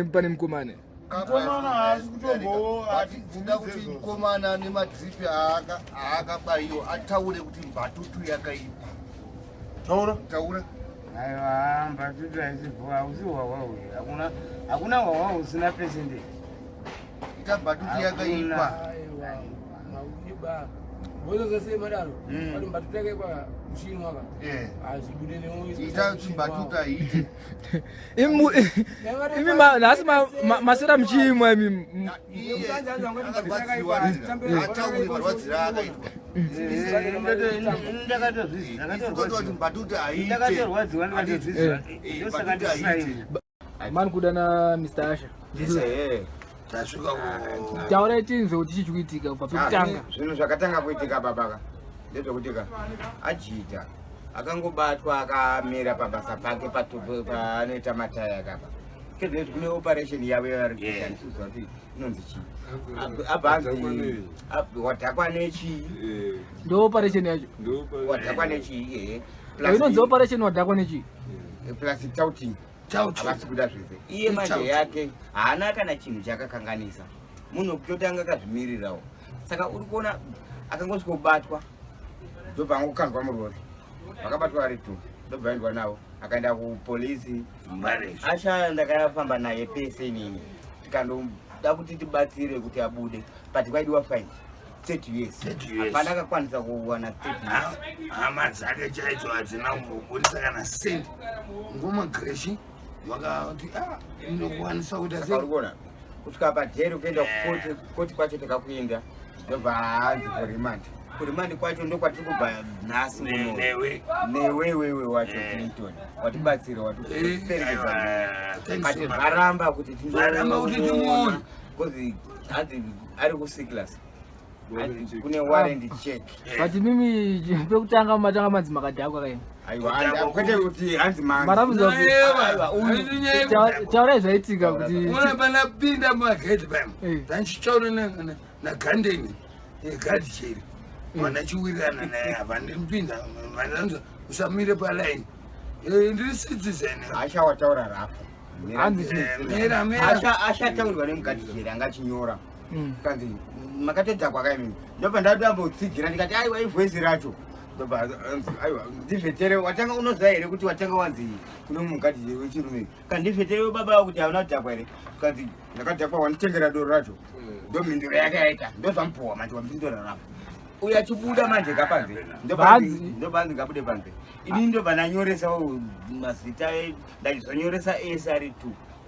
pane mukomane tinoda kuti mukomana nemadripi aakabaiwa ataure kuti mbatutu yakaipa. Taura. Aiwa, mbatutu haisipoa, usi wawawe. Hakuna wawawe usina pesende. Ita mbatutu yakaipa. Bozo zase madaro. Bado mbatuteke kwa mshini waka. Azibude ne only. Ita mbatuta ite. Imi nasema masira mchimwa mimi. Ataure barwazira akaitwa. Mani kudana Mr. Asha. Tashuka taura chinzo kuti chichikuitika kubva pekutanga. Zvinhu zvakatanga kuitika babaka ndezvekutika ajiita akangobatwa akamira pabasa pake paanoita mataya akapa kezvezi kune operation yavo yavari kuita ndisizwa kuti inonzi chii abhanzi wadhakwa nechii ndo operation yacho wadhakwa nechii inonzi operation wadhakwa nechii plus touting havasi kuda zvese iye manje yake haana kana chinhu chakakanganisa munhu kutotanga akazvimirirawo saka uri kuona akangosvika kubatwa ndobva angokandwa murori vakabatwa vari 2 ndobva aendwa navo akaenda kupolisi asha ndakafamba naye pese inini tikandoda kuti tibatsire kuti abude but kwaidiwa fine 30 years hapana akakwanisa kuwana 30 years hama dzake chaito hadzina kumbobudisa kana sendi ngomagreshi vakati ndokwanisa kuti asaurikona kusvika padheri kuenda kukoti kwacho takakuenda ndobva hanzi kurimandi kwacho ndokwatiri kubva nhasi newewewe wacho Clinton watibatsira watiperekezana kati varamba kuti timuona kozi hanzi ari kusiklas kune warrant check but mimi pekutanga matanga manzi makadhakwa kaini aiwa kwete kuti hanzi maramuza taura zvaitika kuti unapana pinda magate pam tanchitaura nagandeni gadi cheri mwana chiwirirana naye hava ndipinda vananza usamire palaini ndiri citizen asha wataura rapo ashataurirwa nemugadi cheri angachinyora kanzi makatodhakwa kaimini ndobva ndadambotsigira ndikati aiwa ivhesi racho ndobva aiwa ndivhetere watanga unoziva here kuti watanga wanzi kuno mugadi wechirume kana ndivhetere webaba kuti hauna kudhakwa here kanzi ndakadhakwa wanditengera doro racho ndomhinduro yake yaita ndozvamupuwa manje wamupindura rapo uya chibuda manje kapanze ndobva ndingabude panze ini ndobva ndanyoresawo mazita ndachizonyoresa esari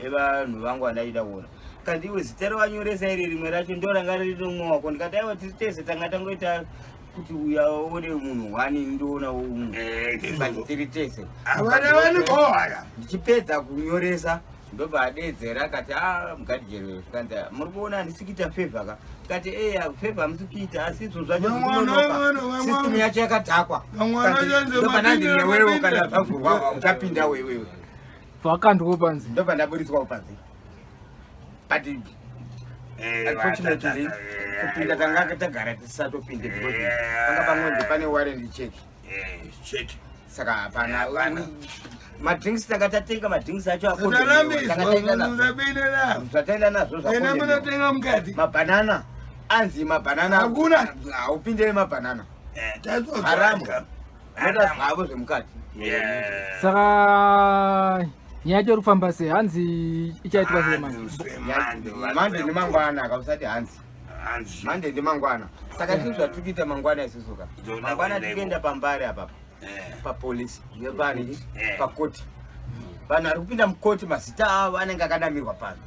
2 evanhu vangu vandaida kuona kandi iwe zita rawanyoresa iri rimwe racho ndo ranga riri mumawako ndikati aiwa tiri tese tanga tangoita kuti uya one munhu wani ndoonawo umwe tiri tese ndichipedza kunyoresa ndobva adedzera akati mugadi jero kanzi muri kuona handisi kuita favor ka kati eya favor hamisi kuita asi izvo zvacho system yacho yakadhakwa ndobva nandine wewe kana zvavhurwa uchapinda wewewe vakandwo panzi ndobva ndaburiswawo panzi but unfortunately kupinda tanga tagara tisatopinde because panga pamwe pane warrant check saka hapana madrinks tanga tatenga madrinks acho zvataenda nazvo mabanana anzi mabanana haupindire mabanana haramu noda zvavo zvemukati saka nyaya yacho kufamba sei hanzi ichaitwa sei mande nemangwana akausati hanzi mande nemangwana saka zvii zvatikuita mangwana isusuka mangwana tikuenda pambare apapa papolisi nepani pakoti vanhu vari kupinda mukoti mazita avo anenge akanamirwa pano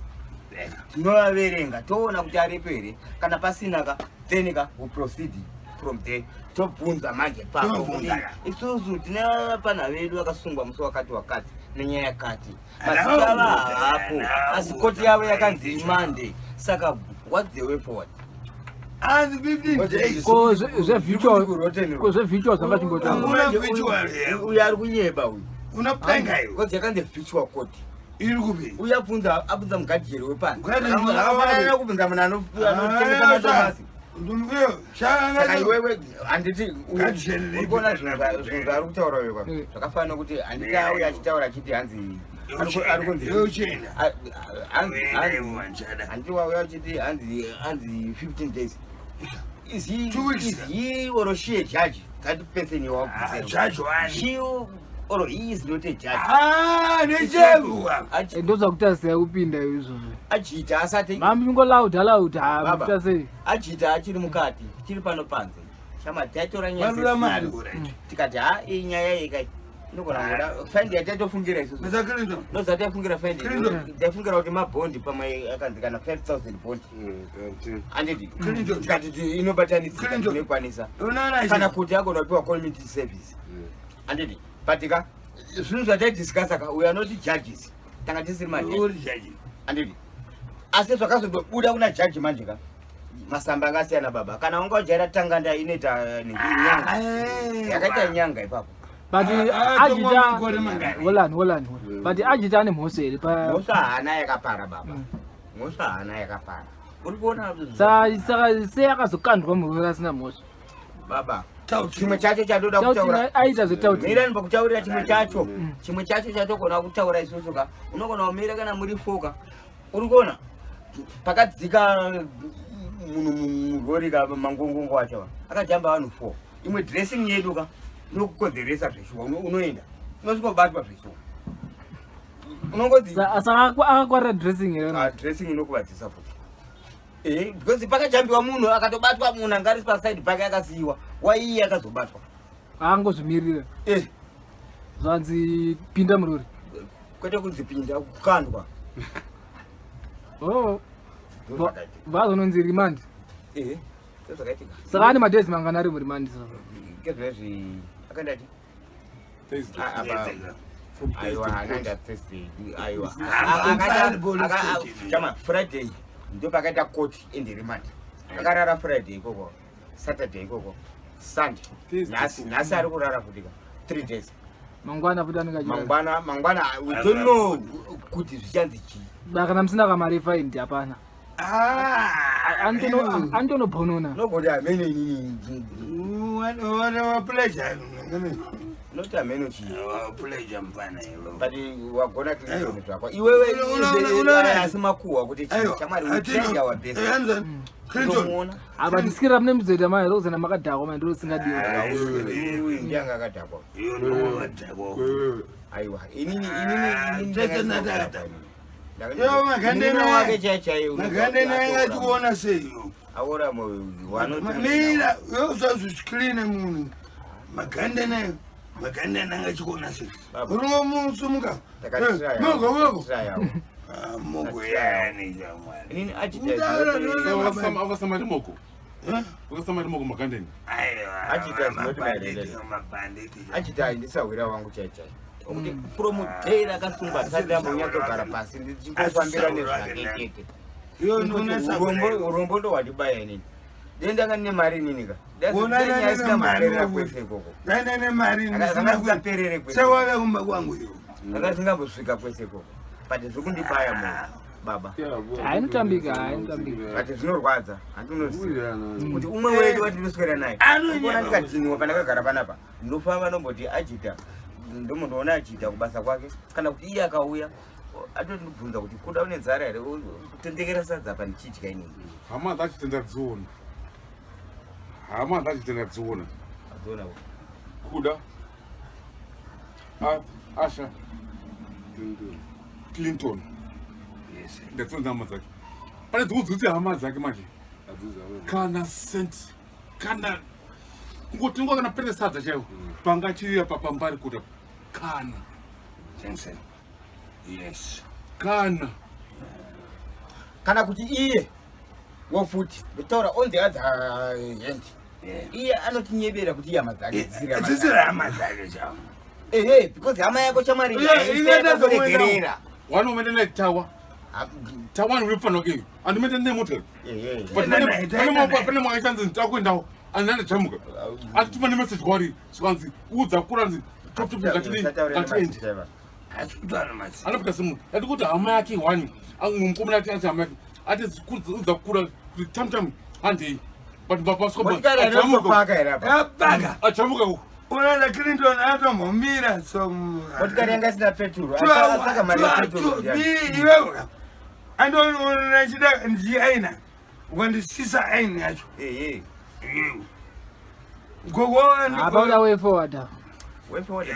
tinovaverenga toona kuti aripo here kana pasinaka then uproceed from there tobvunza manje pako isusu tine pana vedu vakasungwa musi wakati nenyaya yakati mazita ava hapo asi koti yavo yakanzi mande saka what's the way forward zvevirtual zvanga uyu ari kunyeba uyu unapenga iwe kozi yakanzi virtual court iri kupi uyu abvunza mugadi jeri wepani akafanana kubvunza munhu anotengesa madomasi saka iwewe handiti urikuona zvinhu zvari kutaura wewa zvakafanana kuti handiti auya achitaura achiti hanzi Anzi 15 days. Is he or she a judge? That person you are judge one. She or he is not a judge. Ndozakuti siyakupinda izvo. Achita asati. Mami ngolauda mutase. Achita achiri mukati. Chiri pano panze. Chama tatora nyaya. Tikati inyaya yekai. Nokora fendi yatofungira isusu. Nozati yafungira fendi. Yafungira kuti mabondi pamwe akanzikana 5000 bondi. Andidi. Tikati inobatanisa nekwanisa. Kana kuti agonopiwa community service. Andidi. Patika zvinhu zvatadiscuss aka we are not judges. Tanga tisiri judges. Andidi. Asi zvakazobuda kuna judge manje ka. Masamba akasiyana baba. Kana ungojaira tanganda inoita nyanga. Yakaita nyanga ipapo. But ajita Holland. But ajita ni Mose pa. Musa hana yakapara baba. Musa hana yakapara. Uri kuona sai akazokandwa muvira sina Mose. Baba. Chimwe chacho chatoda kutaura. Aita zotauti. Mira ndikutaurira chimwe chacho. Chimwe chacho chatogona kutaura isusu ka. Unogona kumira kana muri foka. Uri kuona pakadzika mugori ka mangungungu wacho. Akajamba vanhu 4. Imwe dressing yedu ka. Nokukonzeresa zveshuwa unoenda unosvikobatwa zveshuwa unongoti saka akakwara dressing here dressing inokuvadzisa futi because pakajambiwa munhu akatobatwa munhu anga ari paside pake akasiyiwa waiye akazobatwa angozvimirira zvanzi pinda murori kwete kunzi pinda kukandwa vazononzi remand zvakaitika saka ane madhezi mangana ari murimandi kezvezvi akandati chama Friday ndo pakaita court in the remand akarara Friday ikoko Saturday ikoko Sunday nhasi ari kurara futika 3 days mangwana futi anenge mangwana we don't know kuti zvichanzi chii kana musina kamari fine hapana Antono Bonona. Nobody I mean what pleasure. Not a menu pleasure mpana. But you are gonna clear it up. You asema kuwa kuti chamari uchenja wa best. Clinton. Abadisikira mne mzeda mai rose na makadako mai ndo singadi. Ndiyanga akadako. Aiwa. Inini ndezanata. Yo magandena wake chachayo. Magandena yanga tuona seyo. Ahora mo wano. Mira, yo uzaziclean munhu. Magandena nga chikona seyo. Urungo musumuka. Mogo. Mogo yani jamani. Inini achita. Avasamari moko. Avasamari moko magandena. Aiwa. Achita mabanditi. Achita ndisawira wangu chachayo. Kuti promotera akasunga sadambo nyatogara pasi ndichingofambira nezvakekeke iyo ndonesa urombo ndo wadibaya nini denda ngane mari nini ka ndasina mari kwese koko nene mari ndasina perere kwese sewa kumba kwangu iyo ndasingambosvika kwese koko but zvokundibaya mu baba ainotambika but zvinorwadza handinoziva kuti umwe wedu watinoswera naye ona ndikadhiniwa pandakagara panapa ndinofamba nomboti ajita ndomundoona achiita kubasa kwake kana kuti iye akauya atondibvunza kuti kuda une nzara here kutendekera sadza apa ndichidya inini hama dzachitenda dziona adziona kuda Asha Clinton ndatsonza hama dzake pane dzimwe dzikuti hama dzake manje kana senti kana ngotingwa kana pete sadza chaiwo pangachiriya papambari kuda kana Jensen yes kana kuti iye wofuti nditaura on the other hand iye anotinyebera kuti hama dzake dzisira hama dzake chao because hama yako chamari ingadazoregerera wanomende netawa tawani ulifana ke andimende nemotel pane mwakachanzi nditakuendawo andanda chamuka atituma nemessage kwari swanzi udza kuranzi anopita simu yati kuti hama yake wani mumkomana ati ati hama yake ati udza kukura kuti tamtam handei but achamuka unaona Clinton atomhomira so motikari yanga isina peturu saka mari peturu iwewe andona chida ndiaina ukandisisa aini yacho gogo abauda way forward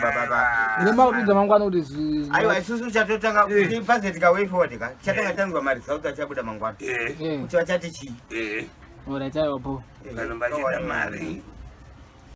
baba nemaudza mangwana kuti zi aiwa isusu chatotanga kuti budget ka way forward ka chatanga tangwa mari sauta chabuda mangwana kuti wachati chi ora chayo po kana mari